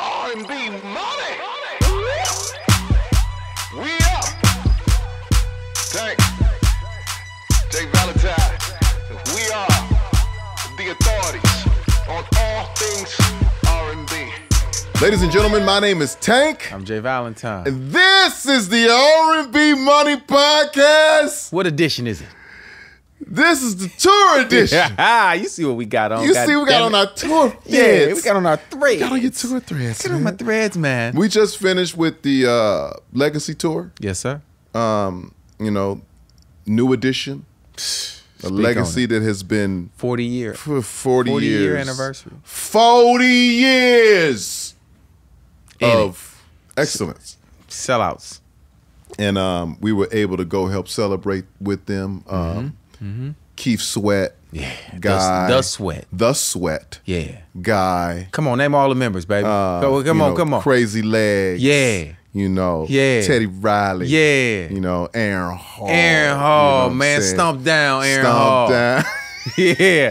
R&B money. We up. Tank. Valentine. We are the authorities on all things R&B. Ladies and gentlemen, my name is Tank. I'm Valentine. And this is the R&B Money Podcast. What edition is it? This is the tour edition. You see what we got on. You see we got on our tour threads. Yeah, we got on our threads. Got on your tour threads. Get on my threads, man. We just finished with the Legacy Tour. Yes, sir. New edition. A legacy that has been 40 years. For 40 years. 40-year anniversary. 40 years of excellence. Sellouts. And we were able to go help celebrate with them. Keith Sweat. Yeah. Guy. The Sweat. The Sweat. Yeah. Guy. Come on, name all the members, baby. Come on. Crazy Legs. Yeah. Yeah. Teddy Riley. Yeah. Aaron Hall. Aaron Hall, man. Stomp down, Aaron Hall. Stomp down. Yeah.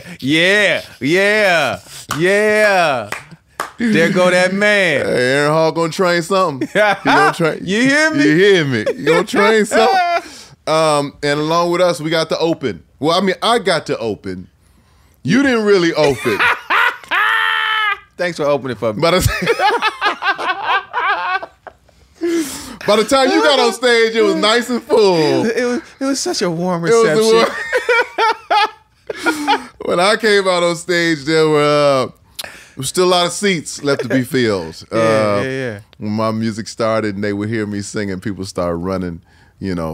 There go that man. Hey, Aaron Hall gonna train something. He gonna train. You hear me? You hear me? You gonna train something. And along with us, we got to open. Well, I mean, I got to open. You didn't really open. Thanks for opening for me. By the time you got on stage, it was nice and full. It was such a warm reception. When I came out on stage, there was still a lot of seats left to be filled. Yeah. When my music started and they would hear me singing, people started running,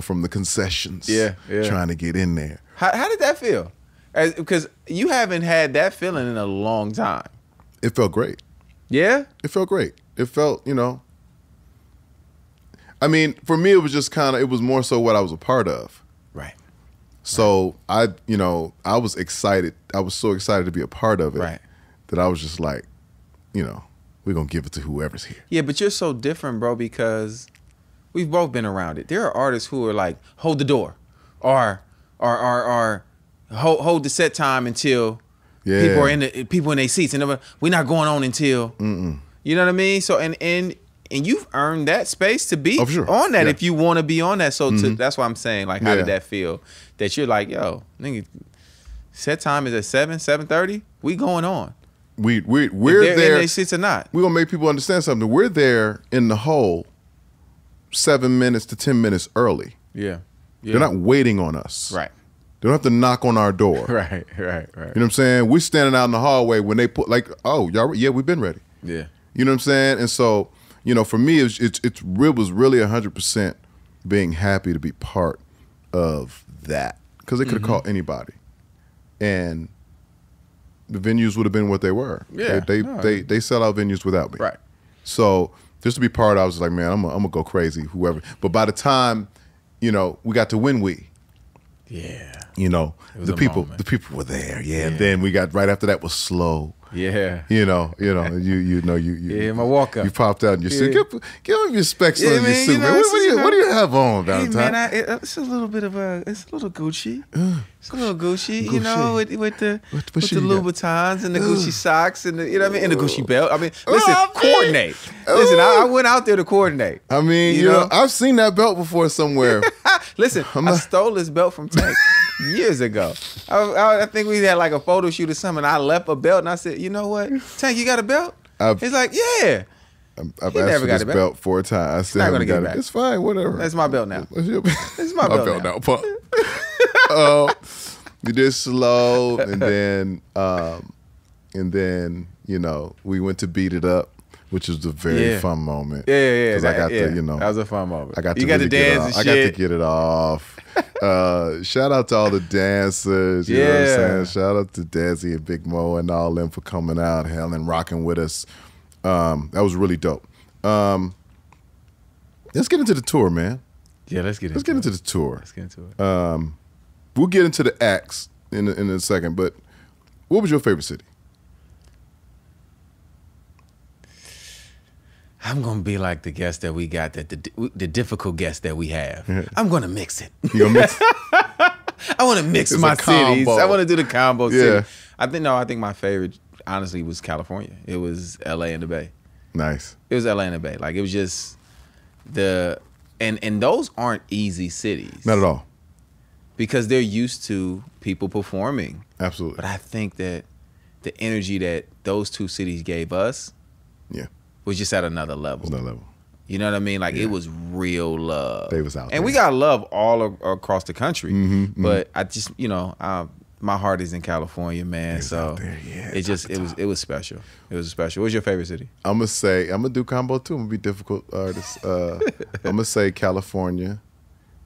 from the concessions. Yeah. Trying to get in there. How did that feel? Because you haven't had that feeling in a long time. It felt great. Yeah? It felt great. It felt, I mean, for me, it was just it was more so what I was a part of. Right. So I was excited. I was so excited to be a part of it. Right. That I was just like, we're going to give it to whoever's here. Yeah, but you're so different, bro, because we've both been around it. There are artists who are like, hold the door or hold the set time until people in their seats. And we're not going on until, you know what I mean? So, and you've earned that space to be on that if you want to be on that. So that's why I'm saying, like, how did that feel? That you're like, yo, nigga, set time is at 7:30. We going on. We're if they're there. In their seats or not. We're gonna make people understand something. We're there in the hole 7 minutes to 10 minutes early. Yeah. They're not waiting on us. Right. They don't have to knock on our door. Right. You know what I'm saying? We're standing out in the hallway when they put oh, y'all, we've been ready. Yeah. You know what I'm saying? And so, for me, it was really 100% being happy to be part of that, because they could have called anybody, and the venues would have been what they were. Yeah, they sell out venues without me. Right. So just to be part, I was just like, man, I'm gonna go crazy, whoever. But by the time, we got to When We. Yeah. The people were there. Yeah. And then we got right after that was Slow. Yeah. Yeah, my walk up. You popped out in your suit. Give them your specs on your suit, man. What do you have on, Valentine? Hey, man, it's a little Gucci. It's a little Gucci, with the Louboutins and the Gucci socks and the, and the Gucci belt. I mean, listen, coordinate. Listen, I went out there to coordinate. I mean, I've seen that belt before somewhere. Listen, I stole this belt from Tank years ago. I think we had like a photo shoot or something. And I left a belt and I said, you know what, Tank, you got a belt? He's like, yeah. I've asked for this belt 4 times. I still haven't got it. It's fine, whatever. That's my belt now. It's my belt now, punk. You did Slow, and then we went to Beat It Up, which was a very fun moment. Yeah. Because I got to, that was a fun moment. I got to you got to dance and shit. I got to get it off. Shout out to all the dancers. You know what I'm saying? Shout out to Desi and Big Mo and all them for coming out, hell, and rocking with us. That was really dope. Let's get into the tour, man. Yeah, let's get into the tour. Let's get into it. We'll get into the acts in a second, but what was your favorite city? I'm gonna be like the guest that we got, that the difficult guest that we have. I'm gonna mix it. You gonna mix? I want to mix my cities. I want to do the combo. Yeah. City. I think my favorite, honestly, was California. It was LA and the Bay. Nice. It was Atlanta Bay. Like, it was just and those aren't easy cities. Not at all. Because they're used to people performing. Absolutely. But I think that the energy that those two cities gave us was just at another level. Another level. You know what I mean? Like, it was real love. They was out there. And we got love all across the country. Mm-hmm, but I just, my heart is in California, man. So it was special. It was special. What's your favorite city? I'm gonna do combo too. I'm gonna be difficult artist. I'm gonna say California.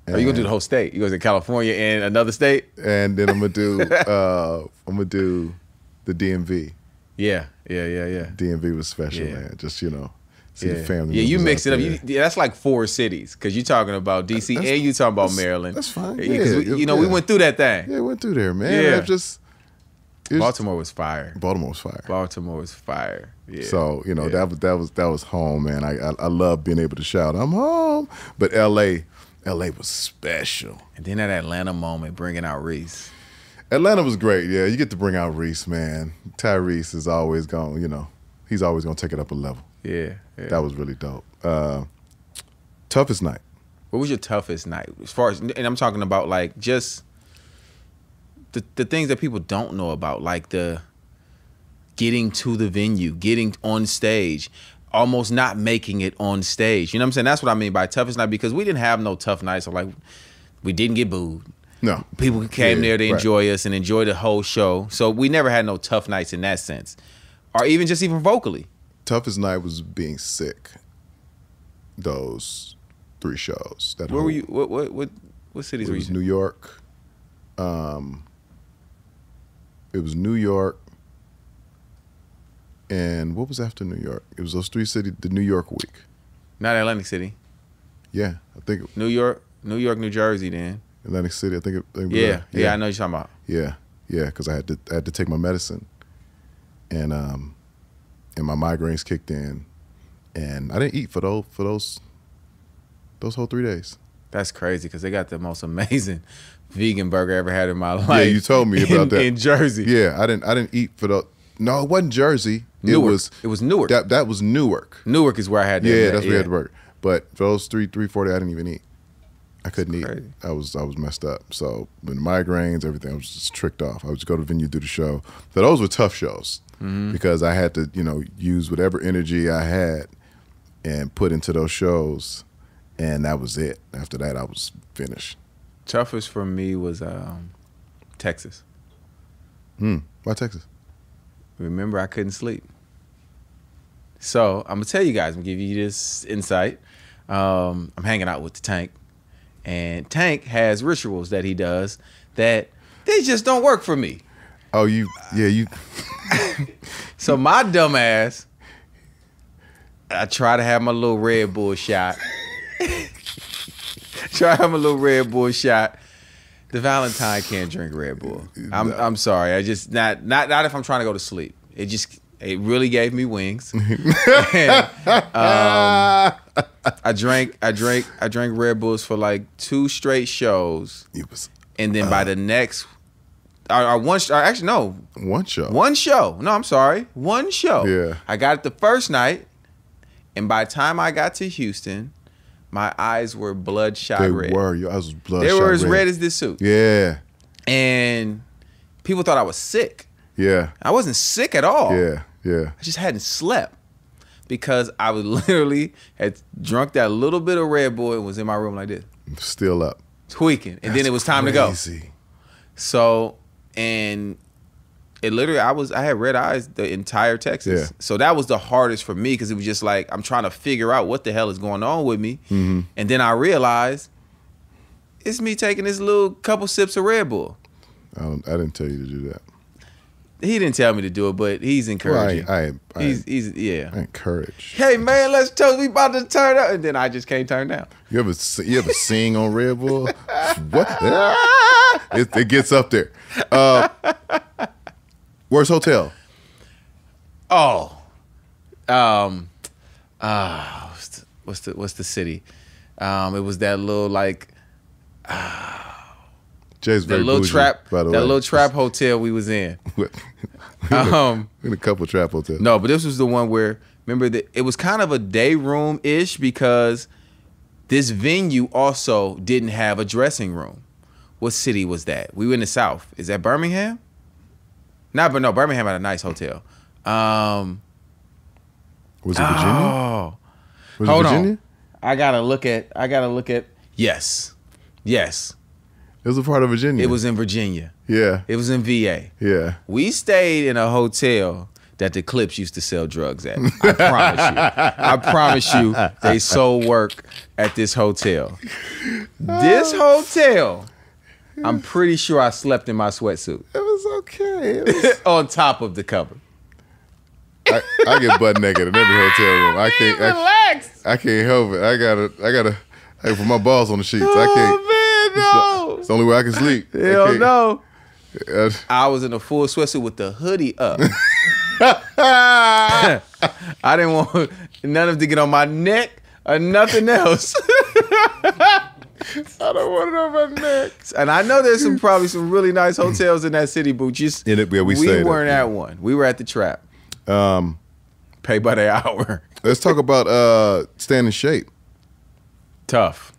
Are you gonna do the whole state? You gonna say California and another state? And then I'm gonna do the DMV. Yeah. DMV was special, man. Just see the family. Yeah, you mix it up. There. That's like 4 cities because you're talking about DC and you talking about Maryland. That's fine. Yeah, we went through that thing. Yeah, we went through there, man. Yeah. Baltimore was fire. Baltimore was fire. Yeah. So that was home, man. I love being able to shout, "I'm home." But LA was special. And then that Atlanta moment, bringing out Reese. Atlanta was great. Yeah, you get to bring out Reese, man. Tyrese is always going. He's always gonna take it up a level. Yeah. That was really dope. Toughest night. What was your toughest night? As far as, and I'm talking about like just the things that people don't know about, like the getting to the venue, getting on stage, almost not making it on stage. You know what I'm saying? That's what I mean by toughest night, because we didn't have no tough nights. So like, we didn't get booed. No. People came there to enjoy us and enjoy the whole show. So we never had no tough nights in that sense, or even vocally. Toughest night was being sick. Those 3 shows. Where were you? What cities were you? It was New York. It was New York. And what was after New York? It was those 3 cities. The New York week. Not Atlantic City. Yeah, I think. New York, New Jersey. Then Atlantic City. I think. Yeah, I know what you're talking about. Yeah, because I had to take my medicine, and my migraines kicked in, and I didn't eat for those whole 3 days. That's crazy because they got the most amazing vegan burger I ever had in my life. Yeah, you told me about that in Jersey. Yeah, I didn't eat for the. No, it wasn't Jersey. Newark. It was Newark. That was Newark. Newark is where I had that. Yeah, that's where I had the burger. But for those 340, I didn't even eat. I couldn't eat. Crazy. I was messed up. So when the migraines, everything, I was just tricked off. I would just go to the venue, do the show. So those were tough shows because I had to, use whatever energy I had and put into those shows, and that was it. After that, I was finished. Toughest for me was Texas. Why Texas? Remember, I couldn't sleep. So I'm gonna tell you guys. I'm gonna give you this insight. I'm hanging out with the Tank, and Tank has rituals that he does that they just don't work for me. Oh, you. So my dumb ass, I try to have my little Red Bull shot. The Valentine can't drink Red Bull. I'm sorry. I just not if I'm trying to go to sleep. It really gave me wings. And, I drank Red Bulls for like 2 straight shows. And then by the next one show. No, I'm sorry. One show. Yeah. I got it the first night, and by the time I got to Houston, my eyes were bloodshot red. Your eyes was bloodshot red. They were as red as this suit. Yeah. And people thought I was sick. Yeah. I wasn't sick at all. Yeah. I just hadn't slept because I was literally had drunk that little bit of Red Bull and was in my room like this. Still up. Tweaking. And then it was time to go. So, and it literally, I had red eyes the entire Texas. Yeah. So that was the hardest for me because it was just like, I'm trying to figure out what the hell is going on with me. And then I realized it's me taking this little couple sips of Red Bull. I didn't tell you to do that. He didn't tell me to do it, but he's encouraging. He's I encourage. Hey man, let's toast. We about to turn up, and then I just can't turn down. You ever sing on Red Bull? What? It gets up there. Worst hotel? What's the city? It was that little like. Jay's very little bougie, trap, by the that way. little trap hotel we was in. In a couple trap hotels. No, but this was the one where, remember, that it was kind of a day room-ish because this venue also didn't have a dressing room. What city was that? We were in the South. Is that Birmingham? No, Birmingham had a nice hotel. Was it Virginia? Oh. Was Hold it Virginia? on. I gotta look at. Yes. It was a part of Virginia. It was in Virginia. Yeah. It was in VA. Yeah. We stayed in a hotel that the Clips used to sell drugs at. I promise you. I promise you they sold work at this hotel. This hotel, I'm pretty sure I slept in my sweatsuit. It was okay. On top of the cover. I get butt naked in every hotel room. I can't relax. I can't help it. I gotta put my balls on the sheets. I can't. Oh man, no. It's the only way I can sleep. Hell no. I was in a full sweatsuit with the hoodie up. I didn't want none of it to get on my neck or nothing else. I don't want it on my neck. And I know there's probably some really nice hotels in that city, but we weren't at one. We were at the Trap. Pay by the hour. Let's talk about staying in shape. Tough.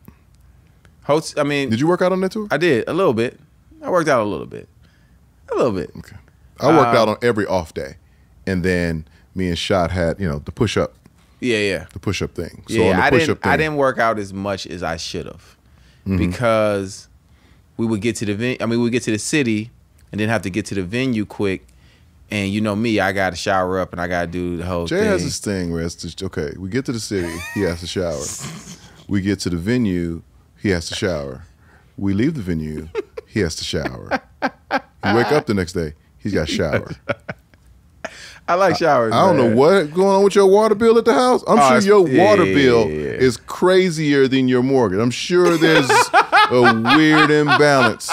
Did you work out on that tour? I did a little bit. I worked out a little bit. Okay. I worked out on every off day, and then me and Shot had the push up. Yeah. The push up thing. So yeah, on the push up thing, I didn't work out as much as I should have because we would get to the city and then have to get to the venue quick. And you know me, I got to shower up and I got to do the whole thing. Jay has this thing where it's just, okay, we get to the city, he has to shower. We get to the venue, he has to shower. We leave the venue, he has to shower. You wake up the next day, he's got to shower. I like showers. I don't know what's going on with your water bill at the house. I'm sure your water bill is crazier than your mortgage. I'm sure there's a weird imbalance.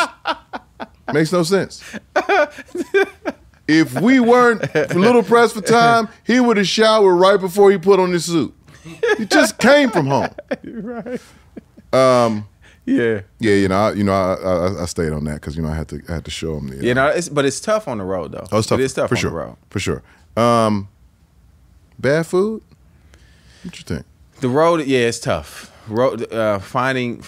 Makes no sense. If we weren't a little pressed for time, he would have showered right before he put on his suit. He just came from home. Right. Yeah. I stayed on that because I had to show him. But it's tough on the road though. Oh, it's tough. It is tough for on sure. the road. For sure. Bad food. What you think? The road, it's tough. Road, finding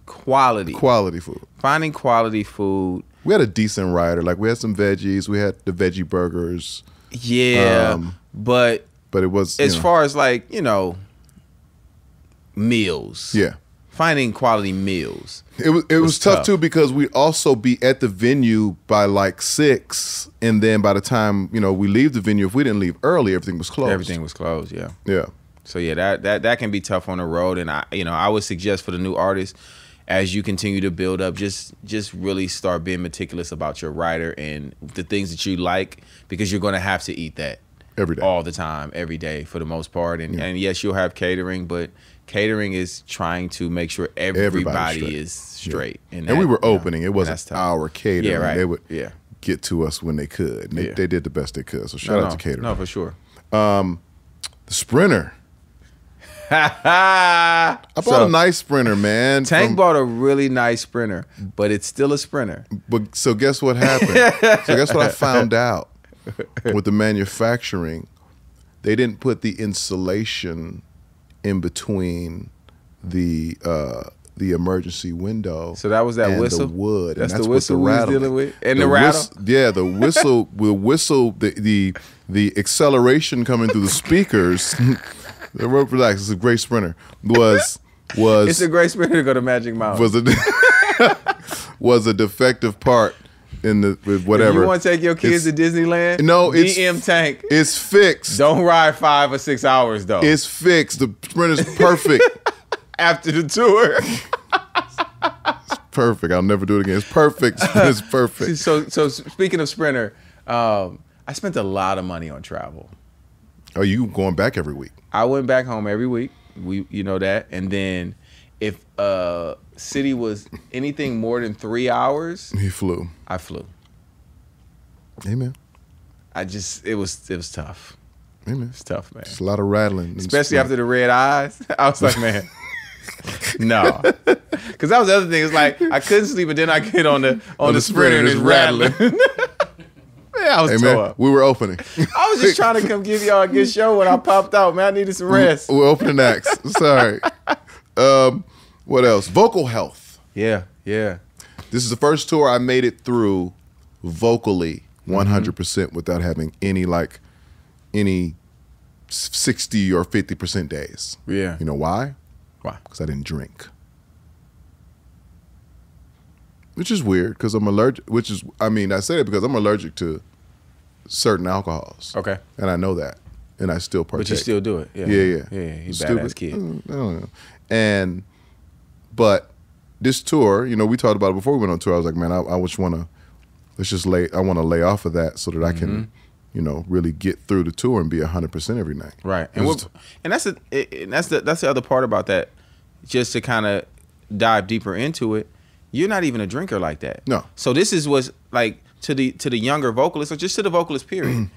quality food. Finding quality food. We had a decent rider. Like we had some veggies. We had the veggie burgers. Yeah, but it was as far as meals. Yeah, finding quality meals. It was tough too because we'd also be at the venue by like 6, and then by the time we leave the venue, if we didn't leave early, everything was closed. Everything was closed. Yeah. Yeah. So yeah, that can be tough on the road, and I would suggest for the new artists, as you continue to build up, just really start being meticulous about your rider and the things that you like, because you're going to have to eat that every day, all the time, every day for the most part. And yes, you'll have catering, but catering is trying to make sure everybody is straight. Yeah. And we were opening. It wasn't our catering. Yeah, right. They would get to us when they could. And they did the best they could. So shout out to catering. No, for sure. The Sprinter. I bought a nice Sprinter, man. Tank bought a really nice Sprinter, but it's still a Sprinter. But so guess what happened? So guess what I found out with the manufacturing? They didn't put the insulation in between the emergency window. So that was that and whistle. The wood. That's and the whistle what the we was dealing with. And the rattle. The whistle. The acceleration coming through the speakers. Relax. It's a great Sprinter. Was it's a great Sprinter to go to Magic Mountain. Was a defective part in the whatever. If you want to take your kids to Disneyland? No, it's DM Tank. It's fixed. Don't ride 5 or 6 hours though. It's fixed. The Sprinter's perfect. After the tour. It's perfect. I'll never do it again. It's perfect. It's perfect. So speaking of Sprinter, I spent a lot of money on travel. Are you going back every week? I went back home every week. You know that. And then if city was anything more than 3 hours, he flew. I flew. Amen. It was tough. Amen. It's tough, man. It's a lot of rattling. Especially after the red eyes. I was like, man, No, because that was the other thing. It's like I couldn't sleep, and then I get on the Sprinter and it's rattling. Man, I was tore up. We were opening. I was just trying to come give y'all a good show when I popped out. Man, I needed some rest. We're opening acts. Sorry. What else? Vocal health. Yeah. This is the first tour I made it through vocally 100% without having any 60 or 50% days. Yeah. You know why? Why? Because I didn't drink. Which is weird because I'm allergic, I say it because I'm allergic to certain alcohols. Okay. And I know that. And I still partake. But you still do it. Yeah. Yeah, he's a badass kid. I don't know. But this tour, we talked about it before we went on tour. I was like, man, I just want to lay off of that so that I can, really get through the tour and be 100% every night. Right. And that's the other part about that. Just to kind of dive deeper into it, you're not even a drinker like that. No. So this is what's like to the younger vocalists, or just to the vocalist period.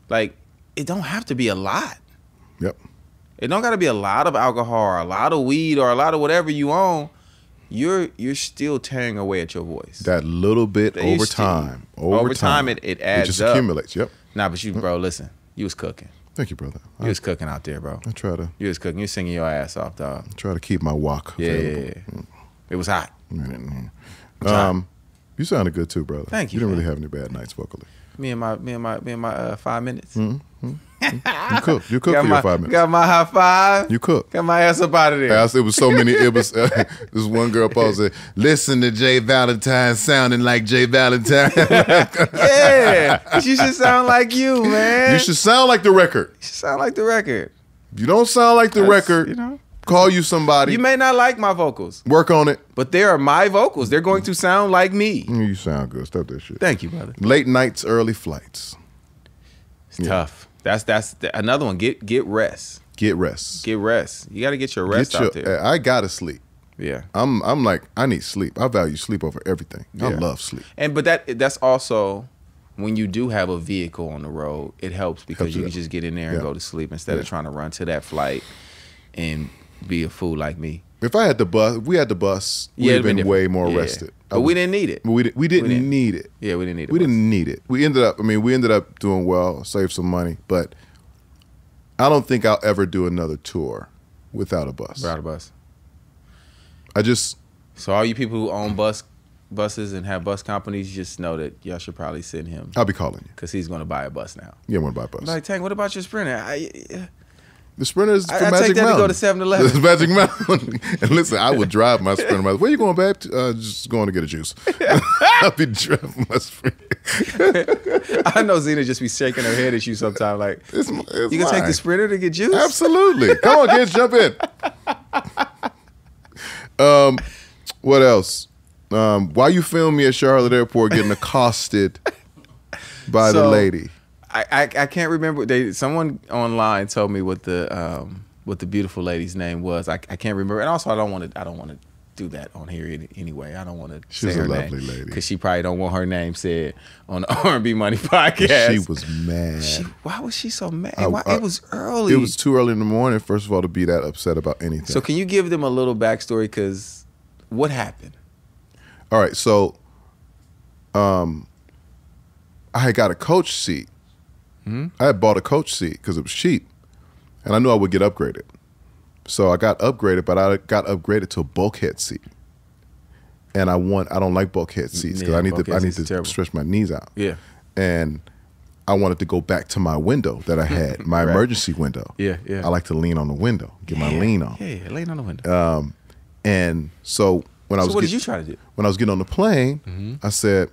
Like, it don't have to be a lot. Yep. It don't got to be a lot of alcohol or a lot of weed or a lot of whatever you own. You're still tearing away at your voice. That little bit over time. Over time, it adds up. It just up. accumulates. Yep. Nah, but bro, listen, you was cooking. Thank you, brother. You was cooking out there, bro. I try to. You was cooking. You was singing your ass off, dog. Try to keep my walk. Yeah. It was hot. You sounded good too, brother. Thank you. You didn't really have any bad nights vocally. Me and my 5 minutes. You cooked for your 5 minutes. Got my high five. You cooked. Got my ass up out of there. It was so many. It was this one girl posted, "Listen to J Valentine sounding like J Valentine." Yeah, you should sound like you, man. You should sound like the record. You should sound like the record. If you don't sound like the record, call you somebody. You may not like my vocals. Work on it. But they are my vocals. They're going to sound like me. You sound good. Stop that shit. Thank you, brother. Late nights, early flights. It's tough. That's another one. Get rest. Get rest. Get rest. You got to get your rest out there. I gotta sleep. Yeah. I'm like, I need sleep. I value sleep over everything. Yeah. I love sleep. But that's also when you do have a vehicle on the road, it helps because you can just get in there and go to sleep instead of trying to run to that flight and be a fool like me. If we had the bus, we'd have been way more rested. But we didn't need it. We didn't need it. Yeah, we didn't need it. We didn't need it. We ended up doing well, saved some money, but I don't think I'll ever do another tour without a bus. Without a bus. So all you people who own buses and have bus companies, just know that y'all should probably send him. I'll be calling you. Because he's going to buy a bus now. Yeah, I'm going to buy a bus. I'm like, Tank, what about your Sprinter? The Sprinter is for I Magic take that Mountain. to go to 7-Eleven. It's Magic Mountain. And listen, I would drive my Sprinter. Where you going back to? Just going to get a juice. I'll be driving my Sprinter. I know Zena just be shaking her head at you sometimes. Like, it's you can take the Sprinter to get juice? Absolutely. Come on, kids, jump in. What else? Why you film me at Charlotte Airport getting accosted by the lady? I can't remember. Someone online told me what the beautiful lady's name was. I can't remember, and also I don't want to do that on here anyway. I don't want to say her name. She's a lovely lady because she probably don't want her name said on the R&B Money podcast. She was mad. Why was she so mad? It was early. It was too early in the morning. First of all, to be that upset about anything. So can you give them a little backstory? Because what happened? All right, so I had got a coach seat. I had bought a coach seat because it was cheap, and I knew I would get upgraded. So I got upgraded, but I got upgraded to a bulkhead seat. And I don't like bulkhead seats because I need to stretch my knees out. Yeah. And I wanted to go back to my window that I had, my emergency window. Yeah, yeah. I like to lean on the window, get my lean on. Yeah, lean on the window. And so what did you try to do? When I was getting on the plane, I said,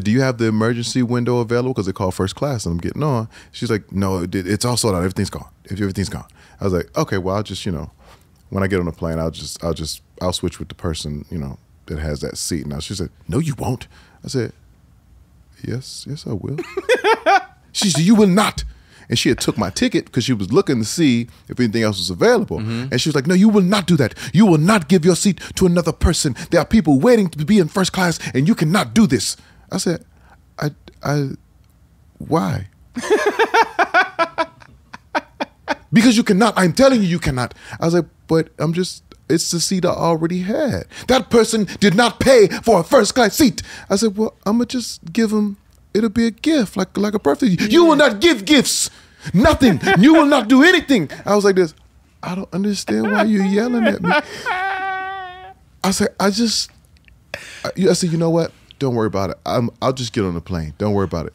do you have the emergency window available? Because they call first class and I'm getting on. She's like, no, it's all sold out. Everything's gone. Everything's gone. I was like, okay, well, I'll just, when I get on the plane, I'll switch with the person, that has that seat. Now she said, no, you won't. I said, yes, I will. She said, you will not. And she had took my ticket because she was looking to see if anything else was available. And she was like, no, you will not do that. You will not give your seat to another person. There are people waiting to be in first class and you cannot do this. I said, why? Because you cannot. I'm telling you, you cannot. I was like, but it's the seat I already had. That person did not pay for a first class seat. I said, well, I'm going to just give him, it'll be a gift, like a birthday. Yeah. You will not give gifts. Nothing. You will not do anything. I was like this. I don't understand why you're yelling at me. I said, I said, you know what? Don't worry about it. I'll just get on the plane. Don't worry about it.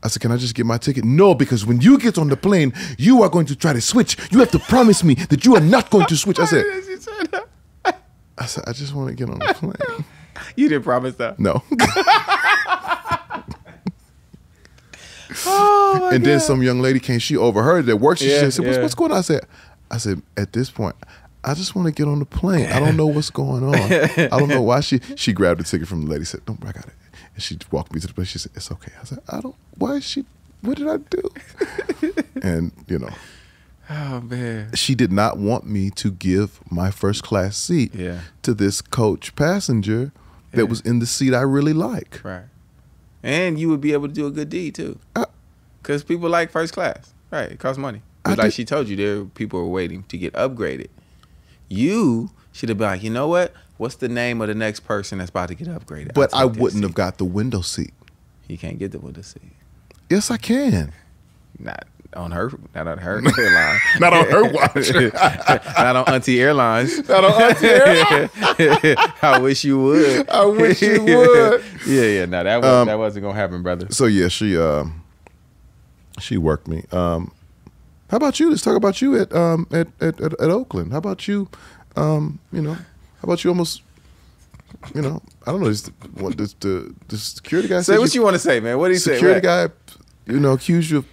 I said, can I just get my ticket? No, because when you get on the plane, you are going to try to switch. You have to promise me that you are not going to switch. I said, I just want to get on the plane. You didn't promise that? No. Oh, and then some young lady came. She overheard that work. She said, what's going on? I said, at this point, I just want to get on the plane. I don't know what's going on. I don't know why she grabbed the ticket from the lady, said, no, I got it. And she walked me to the place. She said, it's okay. I said, what did I do? And, oh, man. She did not want me to give my first class seat to this coach passenger that was in the seat I really like. Right. And you would be able to do a good deed, too. Because people like first class. Right. It costs money. Like she told you, there people were waiting to get upgraded. You should have been like, you know what? What's the name of the next person that's about to get upgraded? But I wouldn't have got the window seat. You can't get the window seat. Yes, I can. Not on her airline. Not on her watch. Not on Auntie Airlines. Not on Auntie Airlines. I wish you would. I wish you would. Yeah. No, that wasn't gonna happen, brother. So yeah, she worked me. How about you? Let's talk about you at Oakland. How about you? How about you almost? I don't know. The security guy. Say what you want to say, man. What did he say? Security guy, accused you of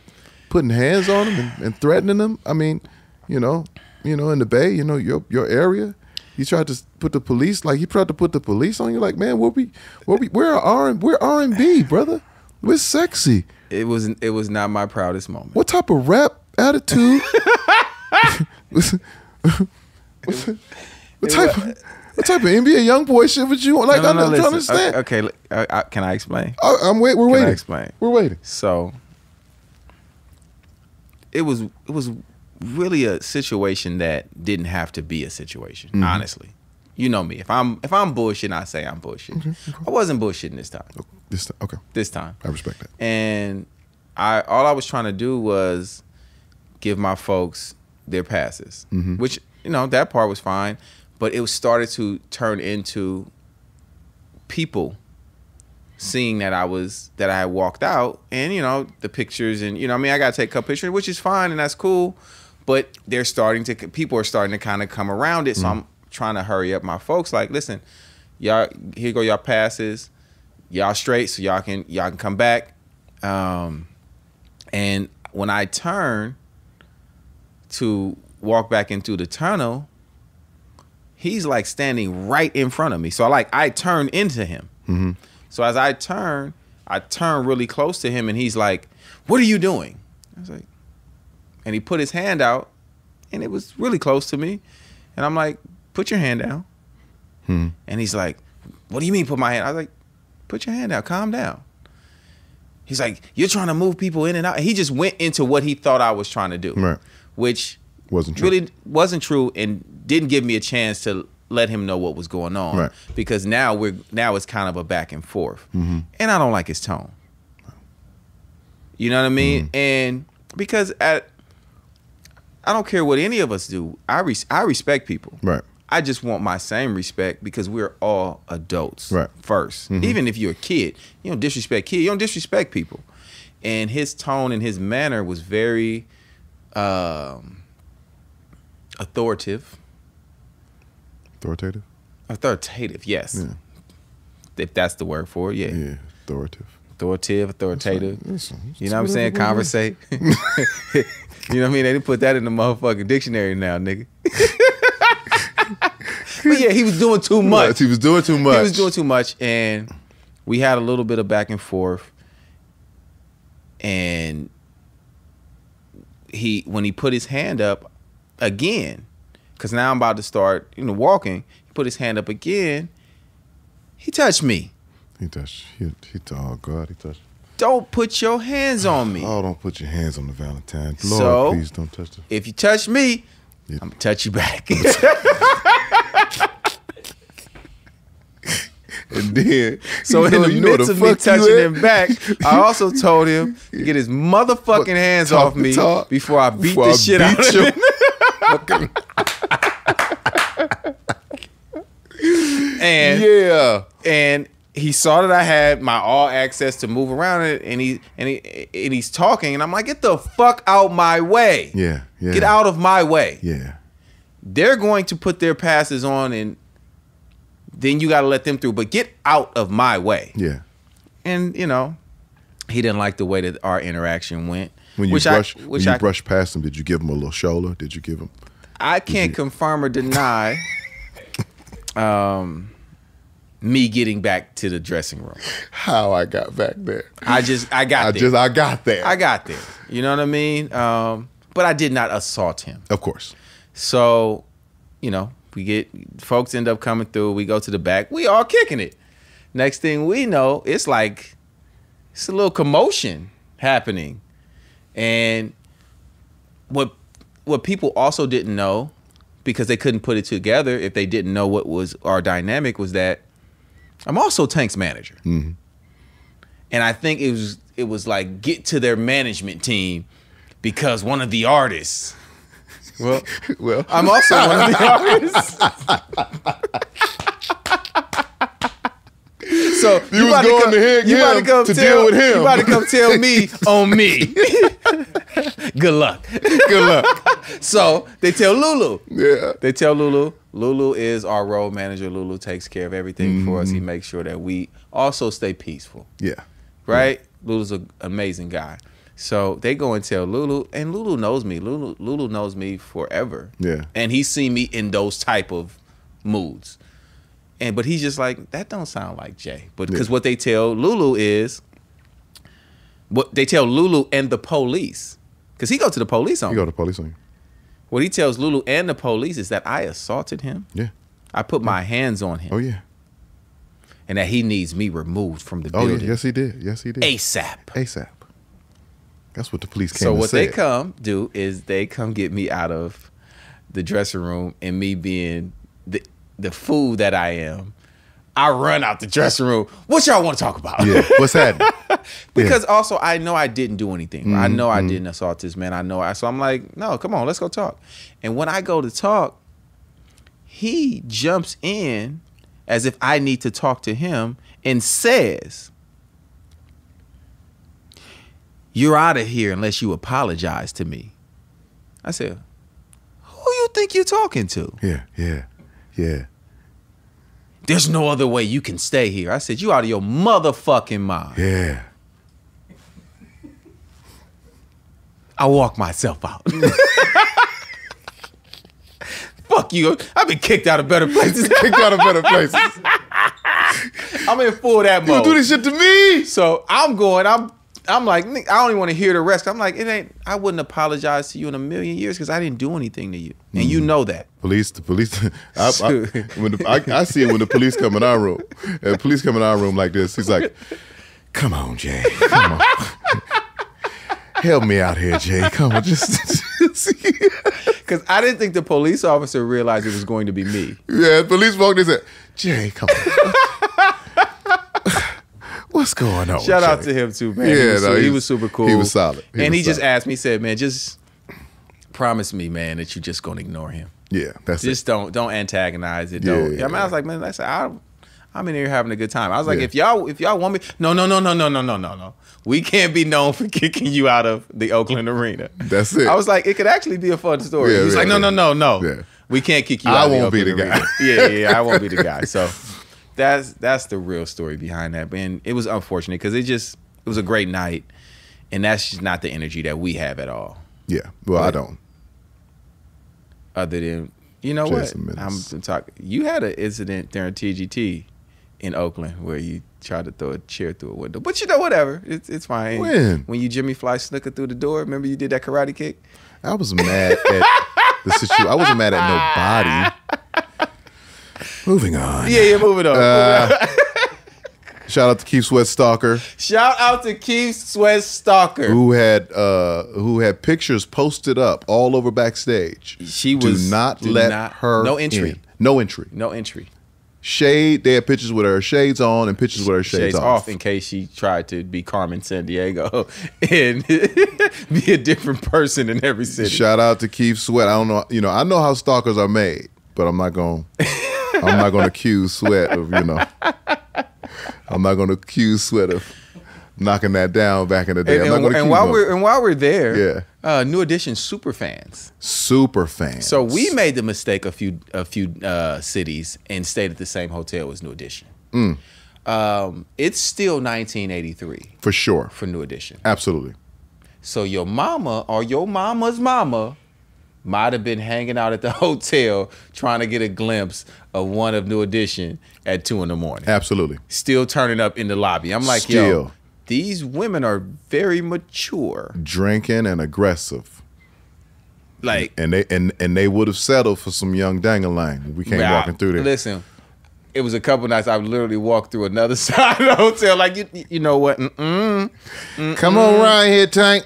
putting hands on him and threatening him. I mean, in the Bay, your area. He tried to put the police, he tried to put the police on you. Like, man, we're R&B, brother. We're sexy. It was not my proudest moment. What type of rap attitude? What type of NBA young boy shit would you want? Like, I'm trying to understand. Okay, can I explain? We're waiting. Can I explain? We're waiting. So it was really a situation that didn't have to be a situation. Mm-hmm. Honestly, you know me. If I'm bullshitting, I say I'm bullshitting. Okay. I wasn't bullshitting this time. Okay. This time. I respect that. And all I was trying to do was give my folks their passes, mm-hmm. which that part was fine. But it started to turn into people seeing that I had walked out, and the pictures, and I gotta take a couple pictures, which is fine and that's cool. But people are starting to kind of come around it, so I'm trying to hurry up my folks. Like, listen, y'all, here go y'all passes, y'all straight, so y'all can come back. And when I turn to walk back into the tunnel, he's like standing right in front of me. So I turn into him. Mm-hmm. So as I turn really close to him, and he's like, "What are you doing?" I was like, and he put his hand out, and it was really close to me. And I'm like, "Put your hand down." Mm-hmm. And he's like, "What do you mean put my hand?" I was like, "Put your hand down, calm down." He's like, "You're trying to move people in and out." And he just went into what he thought I was trying to do, right. Which wasn't true. Really wasn't true, and didn't give me a chance to let him know what was going on. Right. Because now it's kind of a back and forth, mm-hmm. and I don't like his tone. You know what I mean? Mm-hmm. And because I don't care what any of us do. I respect people. Right. I just want my same respect because we're all adults. Right. First, mm-hmm. Even if you're a kid, you don't disrespect kids. You don't disrespect people. And his tone and his manner was very authoritative. Authoritative, yes. Yeah. If that's the word for it, yeah. Yeah, authoritative. Authoritative. You know what I'm saying? Conversate. You know what I mean? They didn't put that in the motherfucking dictionary now, nigga. But yeah, he was doing too much. He was doing too much. And we had a little bit of back and forth. And when he put his hand up again, because now I'm about to start, walking. He put his hand up again. He touched me. He touched. Oh God, he touched. don't put your hands on me. Oh, don't put your hands on the Valentine. Lord, please don't touch them. If you touch me, I'm going to touch you back. And then, so in the midst of me touching him back, I also told him to get his motherfucking hands off me before I beat the shit out of him. And he saw that I had my all access to move around it, and he's talking, and I'm like, get the fuck out my way. Yeah. Get out of my way. Yeah. They're going to put their passes on, and then you got to let them through, but get out of my way. Yeah. And, he didn't like the way that our interaction went. When you brushed past him, did you give him a little shoulder? Did you give him? I can't confirm or deny me getting back to the dressing room. How I got back there. I got there. I got there. You know what I mean? But I did not assault him. Of course. So, folks end up coming through. We go to the back. We all kicking it. Next thing we know, it's a little commotion happening. And what people also didn't know, because they couldn't put it together if they didn't know what was our dynamic, was that I'm also Tank's manager. Mm-hmm. And I think it was like, get to their management team because one of the artists. Well, I'm also one of the artists. So you about to come deal with him. You about to come tell me on me. Good luck. So they tell Lulu. Yeah. They tell Lulu. Lulu is our road manager. Lulu takes care of everything for us. He makes sure that we also stay peaceful. Yeah. Right? Yeah. Lulu's an amazing guy. So they go and tell Lulu, and Lulu knows me. Lulu knows me forever. Yeah. And he's seen me in those type of moods. But he's just like, that don't sound like Jay. But because what they tell Lulu is, what they tell Lulu and the police, because he go to the police on me. He go to the police on you. What he tells Lulu and the police is that I assaulted him. Yeah. I put my hands on him. Oh, yeah. And that he needs me removed from the building. Oh, yeah. Yes, he did. ASAP. That's what the police came and said. So what they come do is they come get me out of the dressing room, and me being the fool that I am, I run out the dressing room. What y'all want to talk about? Yeah. What's happening? Because also I know I didn't do anything. I know I didn't assault this man. So I'm like, no, come on, let's go talk. And when I go to talk, he jumps in as if I need to talk to him and says, "You're out of here unless you apologize to me." I said, "Who you think you're talking to?" Yeah. "There's no other way you can stay here." I said, "You out of your motherfucking mind." Yeah. I walked myself out. Fuck you. I've been kicked out of better places. I'm in full that mode. You do this shit to me. So I'm like, I don't even want to hear the rest. I'm like, I wouldn't apologize to you in a million years because I didn't do anything to you. And you know that. The police. I see it when the police come in our room. And the police come in our room like this. He's like, "Come on, Jay. Come on. Help me out here, Jay. Come on, just." Because I didn't think the police officer realized it was going to be me. Yeah, the police walked in and said, "Jay, come on. What's going on?" Shout out to him too, man. Yeah, he was super cool. He was solid. He just asked me, said, "Man, just promise me, man, that you're just gonna ignore him. Yeah, that's just don't antagonize it. Don't." Yeah. I mean, I was like, man, I'm in here having a good time. I was like, if y'all want me, no. We can't be known for kicking you out of the Oakland arena. That's it. I was like, it could actually be a fun story. He's like, no. Yeah. We can't kick you out of the Oakland arena. I won't be the guy. Yeah, I won't be the guy. So that's the real story behind that. And it was unfortunate because it was a great night, and that's just not the energy that we have at all. Yeah. Well, I don't. Other than, you know Jason what? I'm talking. You had an incident during TGT in Oakland where you tried to throw a chair through a window. But whatever. It's fine. When you Jimmy Fly snooker through the door, remember you did that karate kick? I was mad at the situation. I wasn't mad at nobody. Moving on. Yeah, moving on. Shout out to Keith Sweat Stalker. Shout out to Keith Sweat Stalker, who had pictures posted up all over backstage. She was do not let her no entry. in. No entry. No entry. Shade. They had pictures with her shades on and pictures with her shades off in case she tried to be Carmen Sandiego and be a different person in every city. Shout out to Keith Sweat. I don't know. You know, I know how stalkers are made, but I'm not going to accuse Sweat of, you know. I'm not going to accuse Sweat of knocking that down back in the day. And while we're there, New Edition super fans. So we made the mistake a few cities and stayed at the same hotel as New Edition. It's still 1983 for sure for New Edition. Absolutely. So your mama or your mama's mama might have been hanging out at the hotel trying to get a glimpse of one of New Edition at 2 in the morning. Absolutely. Still turning up in the lobby. I'm like, yo, these women are very mature. Drinking and aggressive. Like, and they would have settled for some young dang-a-lang. We came walking through there. Listen, it was a couple nights I literally walked through another side of the hotel. Like, you know what? Come on right here, Tank.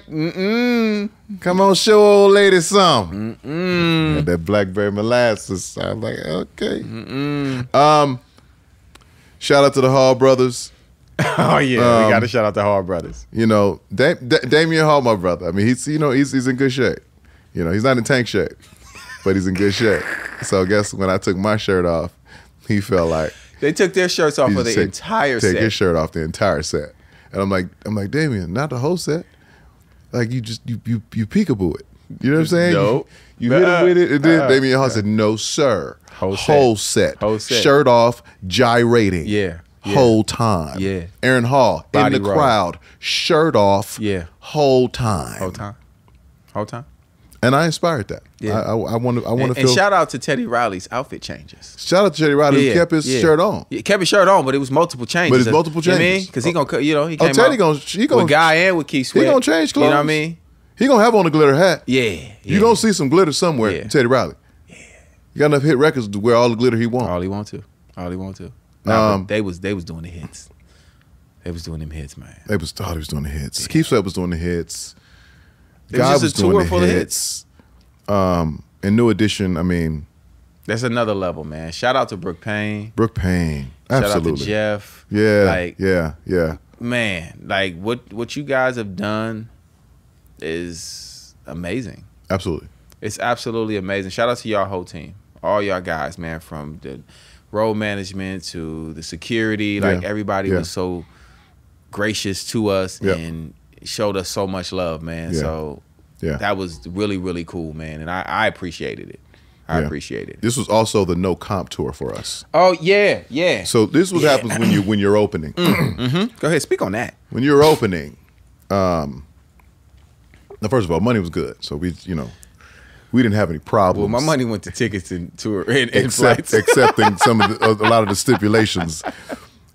Come on, show old lady something. And that blackberry molasses. I was like, okay. Shout out to the Hall brothers. Oh yeah, we got to shout out the Hall brothers. You know, Damian Hall, my brother. I mean, he's in good shape. You know, he's not in tank shape, but he's in good shape. So I guess when I took my shirt off, he felt like they took their shirts off for the entire set. Take his shirt off the entire set, and I'm like, Damian, not the whole set. Like you peekaboo it. You know what I'm saying? No, you hit him with it, and then Damian Hall said, "No, sir, whole set, shirt off, gyrating, whole time, Aaron Hall body in the roll. crowd, shirt off, whole time, whole time." And I inspired that. Yeah. I want to feel. And shout out to Teddy Riley's outfit changes. Shout out to Teddy Riley who kept his shirt on. He kept his shirt on, but it was multiple changes. But it's multiple changes. You know what I mean? Because he gonna, he came Teddy out with Guy and with Keith Sweat. He gonna change clothes. You know what I mean? He gonna have on a glitter hat. Yeah. You gonna see some glitter somewhere. Teddy Riley. Yeah. You got enough hit records to wear all the glitter he want. All he want to. Nah, they was doing the hits. They was doing them hits, man. They was doing the hits. Yeah. Keith Sweat was doing the hits. It was just a tour full of hits. And New Edition, I mean, that's another level, man. Shout out to Brooke Payne. Absolutely. Shout out to Jeff. Yeah. Man, like what you guys have done is amazing. Absolutely. It's absolutely amazing. Shout out to y'all whole team, all y'all guys, man, from the road management to the security. Like everybody was so gracious to us and showed us so much love, man. So. Yeah, that was really, really cool, man, and I appreciated it. I appreciated it. This was also the no comp tour for us. Oh yeah. So this is what happens when you're opening. Go ahead, speak on that. When you're opening, now first of all, money was good, so we didn't have any problems. Well, my money went to tickets and tour and flights, accepting a lot of the stipulations.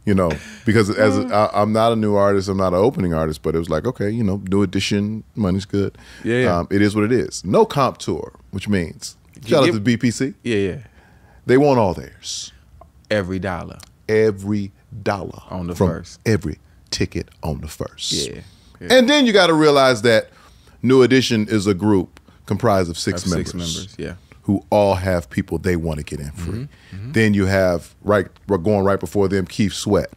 You know, because I'm not a new artist, I'm not an opening artist, but it was like, okay, New Edition, money's good. Yeah. It is what it is. No comp tour, which means, shout out to BPC. Yeah. They want all theirs. Every dollar. On the first. Every ticket on the first. Yeah. And then you got to realize that New Edition is a group comprised of six members. Yeah. Who all have people they want to get in free. Then you have going right before them Keith Sweat,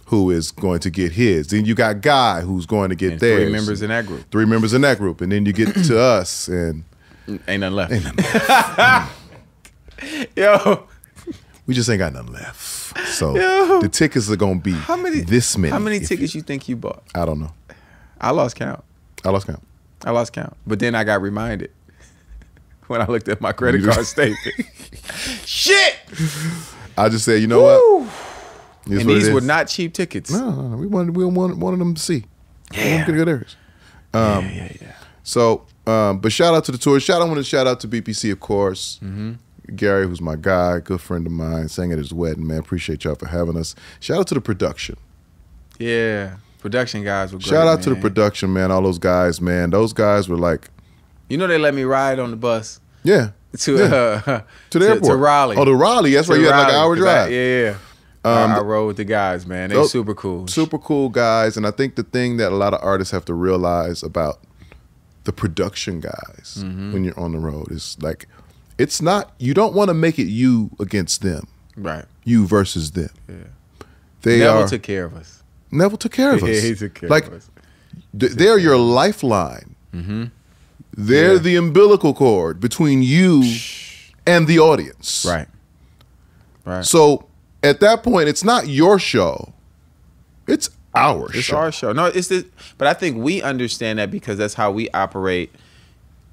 who is going to get his. Then you got Guy who's going to get theirs. 3 members in that group. 3 members in that group, and then you get to us, and ain't nothing left. Yo, we just ain't got nothing left. So the tickets are gonna be this many. How many tickets you think you bought? I don't know. I lost count. But then I got reminded. When I looked at my credit card statement. Shit! I just said, you know what? And these were not cheap tickets. No. We wanted them to see. Yeah. Good areas. Yeah. So, but shout out to the tour. I want to shout out to BPC, of course. Gary, who's my guy, good friend of mine, sang at his wedding, man. Appreciate y'all for having us. Shout out to the production. Yeah. Production guys were great, Shout out to the production, man. All those guys, man. Those guys were like... they let me ride on the bus. Yeah. To the airport. To Raleigh. Oh, to Raleigh. That's where you had like an hour drive. I rode with the guys, man. They super cool. Super cool guys. And I think the thing that a lot of artists have to realize about the production guys when you're on the road is like, it's not, you don't want to make it you against them. Right. You versus them. Yeah. Neville took care of us. Neville took care of us. Yeah, he took care of us. They're your lifeline. They're the umbilical cord between you and the audience. Right. Right. So at that point, it's not your show. It's our show. It's our show. No, but I think we understand that because that's how we operate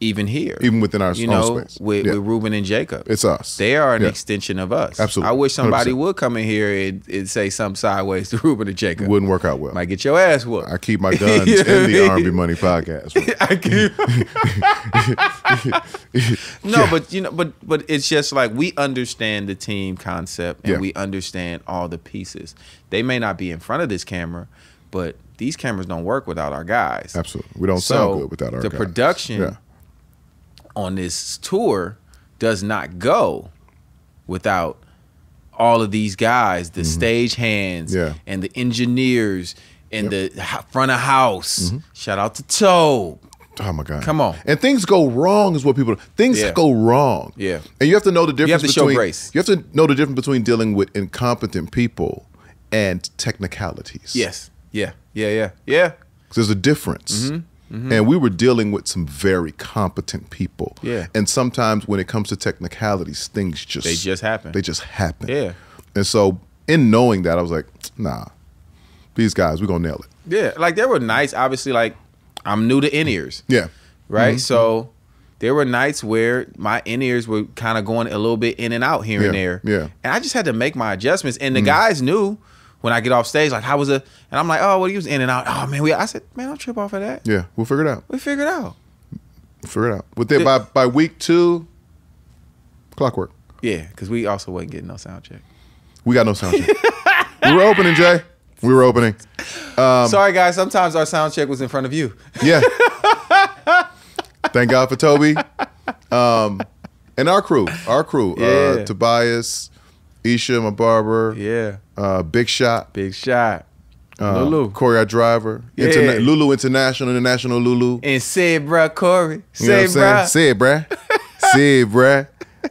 even here. Even within our own space. With Ruben and Jacob. It's us. They are an extension of us. Absolutely. I wish somebody 100%. would come in here and say something sideways to Ruben and Jacob. Wouldn't work out well. Might get your ass whooped. I keep my guns in the R&B Money podcast. But it's just like we understand the team concept and we understand all the pieces. They may not be in front of this camera, but these cameras don't work without our guys. Absolutely. We don't sound good without our guys. The production on this tour does not go without all of these guys, the stage hands and the engineers and the front of house. Shout out to Toe. Oh my God. Come on. And things go wrong is what people, things go wrong. Yeah. And you have to know the difference between, show grace. You have to know the difference between dealing with incompetent people and technicalities. Yes. Yeah. Yeah. Because there's a difference. And we were dealing with some very competent people. Yeah. And sometimes when it comes to technicalities, things just happen. They just happen. Yeah. And so in knowing that, I was like, nah, these guys, we're gonna nail it. Yeah. Like they were nice. Obviously, like I'm new to in-ears. Yeah. Right. So there were nights where my in-ears were kind of going a little bit in and out here and there. Yeah. And I just had to make my adjustments. And the guys knew when I get off stage, like, how was it? And I'm like, oh, well, he was in and out. Oh, man, I said, man, don't trip off of that. Yeah, we'll figure it out. We figured it out. Figure it out. With it, by week 2, clockwork. Yeah, because we also wasn't getting no sound check. We got no sound check. We were opening, Jay. We were opening. Sorry, guys. Sometimes our sound check was in front of you. Yeah. Thank God for Toby. And our crew. Yeah. Tobias, Isha, my barber. Yeah. Big Shot. Lulu. Corey, our driver. Yeah. Lulu International Lulu. And say, bruh, Corey. Say, bruh. Say, bruh. Say, bruh.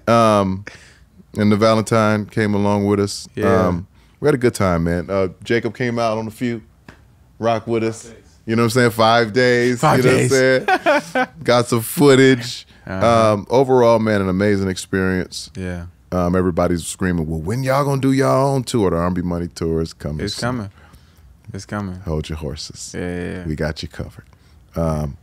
And the Valentine came along with us. Yeah. We had a good time, man. Jacob came out on a few, rock with us. You know what I'm saying? 5 days. 5 days. Know what I'm saying? Got some footage. Overall, man, an amazing experience. Yeah. Everybody's screaming, well, when y'all gonna do y'all own tour? The R&B Money tour is coming. It's coming. It's coming. Hold your horses. Yeah. We got you covered. And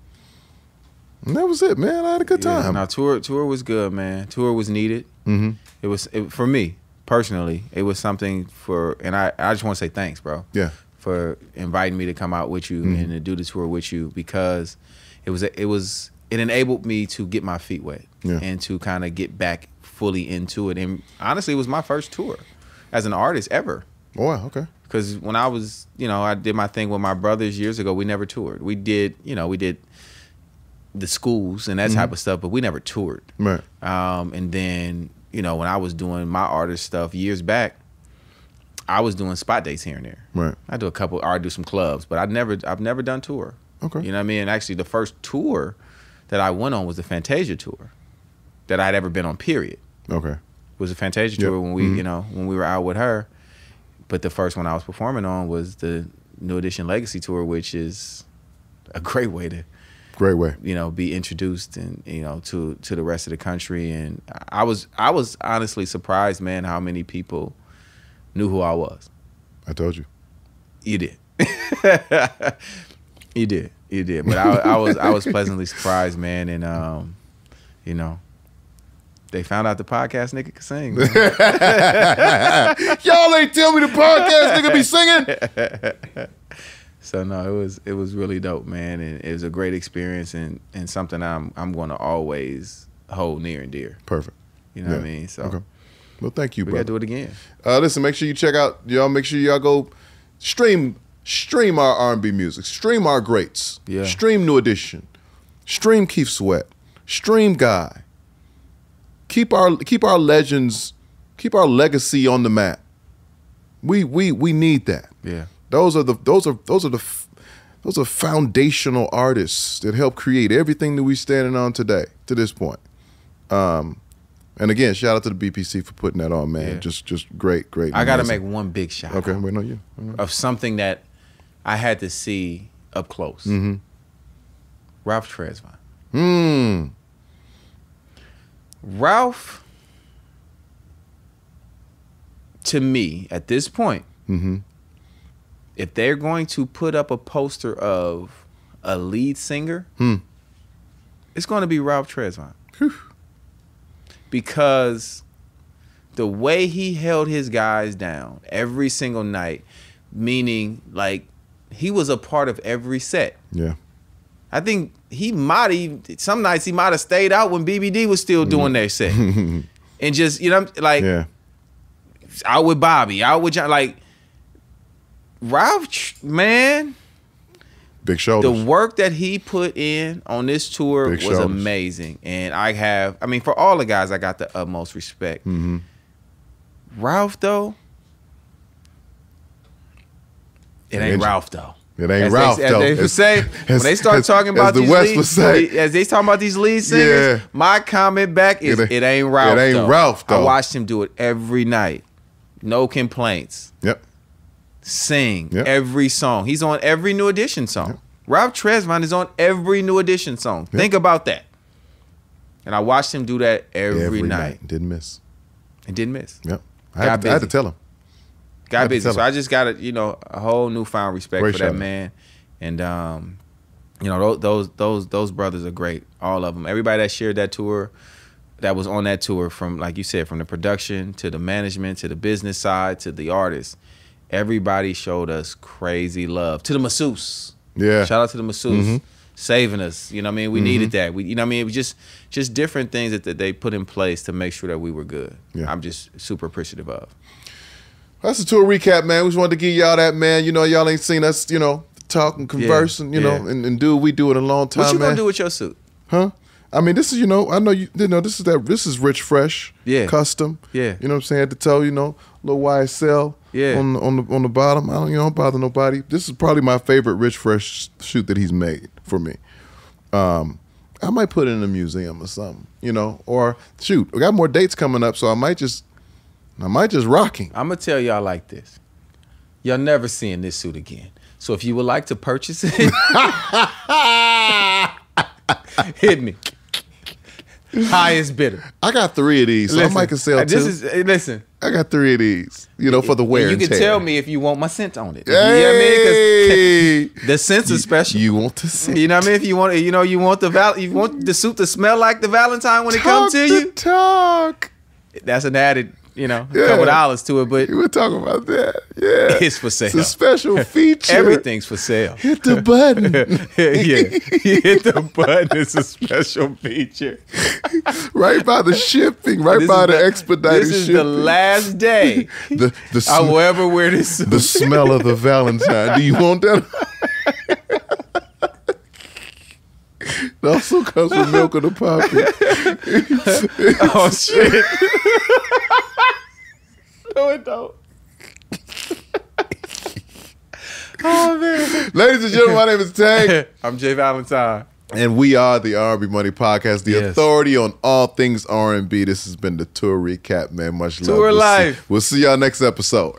that was it, man. I had a good time. No, tour was good, man. Tour was needed. It was for me personally. It was something and I just want to say thanks, bro. Yeah. For inviting me to come out with you and to do the tour with you, because it enabled me to get my feet wet and to kind of get back fully into it. And honestly, it was my first tour as an artist ever. Oh, wow, okay. Because when I was, I did my thing with my brothers years ago. We never toured. We did the schools and that type of stuff, but we never toured. Right. And then, when I was doing my artist stuff years back, I was doing spot dates here and there. Right. I do a couple, or I do some clubs, but I've never done tour. Okay. You know what I mean? And actually, the first tour that I went on was the Fantasia tour that I'd ever been on. Period. Okay. It was a Fantasia tour when we, when we were out with her. But the first one I was performing on was the New Edition Legacy tour, which is a great way to, be introduced and to the rest of the country. And I was honestly surprised, man, how many people knew who I was. I told you. You did. You did. But I was pleasantly surprised, man. And they found out the podcast nigga could sing. Y'all ain't tell me the podcast nigga be singing. So no, it was really dope, man, and it was a great experience and something I'm going to always hold near and dear. Perfect. You know what I mean? So. Okay. Well, thank you, bro. We gotta do it again. Listen, make sure you check out, y'all. Make sure y'all go stream our R&B music. Stream our greats. Yeah. Stream New Edition. Stream Keith Sweat. Stream Guy. Keep our legends, keep our legacy on the map. We need that. Yeah. Those are foundational artists that help create everything that we standing on today to this point. And again, shout out to the BPC for putting that on, man. Yeah. Just great. I got to make one big shout out. Okay, I'm waiting on you. Of something that I had to see up close. Mm-hmm. Ralph Tresvant. Ralph, to me, at this point, if they're going to put up a poster of a lead singer, it's going to be Ralph Tresvant. Because the way he held his guys down every single night, meaning like he was a part of every set. Yeah. I think some nights he might have stayed out when BBD was still doing their set. And just, out with Bobby, out with John, like Ralph, man. Big shoulders. The work that he put in on this tour was amazing. And for all the guys, I got the utmost respect. Ralph, though, it ain't Ralph, though. It ain't Ralph, though. When they start talking about these lead singers, my comment back is it ain't Ralph, It ain't Ralph, though. I watched him do it every night. No complaints. Yep. Sing every song. He's on every New Edition song. Yep. Ralph Tresvant is on every New Edition song. Yep. Think about that. And I watched him do that every night. Didn't miss. It didn't miss. Yep. I had to tell him. Got busy. So I just got a whole newfound respect for that man. And those brothers are great. All of them. Everybody that shared that tour, that was on that tour, from, like you said, from the production to the management to the business side to the artists. Everybody showed us crazy love. To the masseuse. Yeah. Shout out to the masseuse. Saving us. You know what I mean? We needed that. It was just different things that they put in place to make sure that we were good. Yeah. I'm just super appreciative of. That's the tour recap, man. We just wanted to give y'all that, man. Y'all ain't seen us, talk and converse and, and do what we do in a long time, man. What you gonna do with your suit? Huh? I mean, this is, I know this is Rich Fresh, custom. Yeah. You know what I'm saying? At the toe, little YSL on the bottom. I don't bother nobody. This is probably my favorite Rich Fresh shoot that he's made for me. I might put it in a museum or something, or shoot, we got more dates coming up, so I might just rock him. I'm gonna tell y'all like this. Y'all never seeing this suit again. So if you would like to purchase it, hit me. Highest bidder. I got 3 of these, so I might can sell 2. Listen. I got 3 of these, for the wear and tear. You can tell me if you want my scent on it. Hey. You know what I mean? Because the scents are special. You want the scent. You know what I mean? If you want, you want the suit to smell like the Valentine when it comes to you. Talk. That's an added. A couple dollars to it, but we were talking about that. Yeah, it's for sale. It's a special feature. Everything's for sale. Hit the button. You hit the button. It's a special feature. Right by the shipping. Right by the expedited shipping. This is the last day I will ever wear this suit. The smell of the Valentine. Do you want that? It also comes with milk of the poppy. Oh shit. No, it don't. Oh man. Ladies and gentlemen, my name is Tank. I'm J Valentine. And we are the R&B Money Podcast, the authority on all things R&B. This has been the tour recap, man. Much love. Tour life. We'll see y'all next episode.